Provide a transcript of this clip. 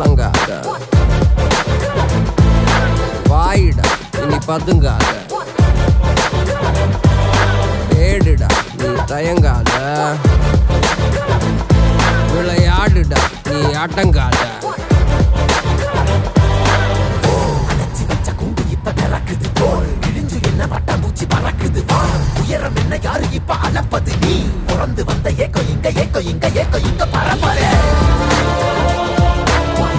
கலங்காத, வாயிடா இனி பதுங்காத, ஏடுடா நீ தயங்காத, விளையாடுடா நீ அடங்காத. உயரம் என்ன யாரு இப்ப அளப்பது நீ பிறந்து வந்த ஏக்கோ இங்க ஏக்கோ இங்க ஏக்கோ இங்க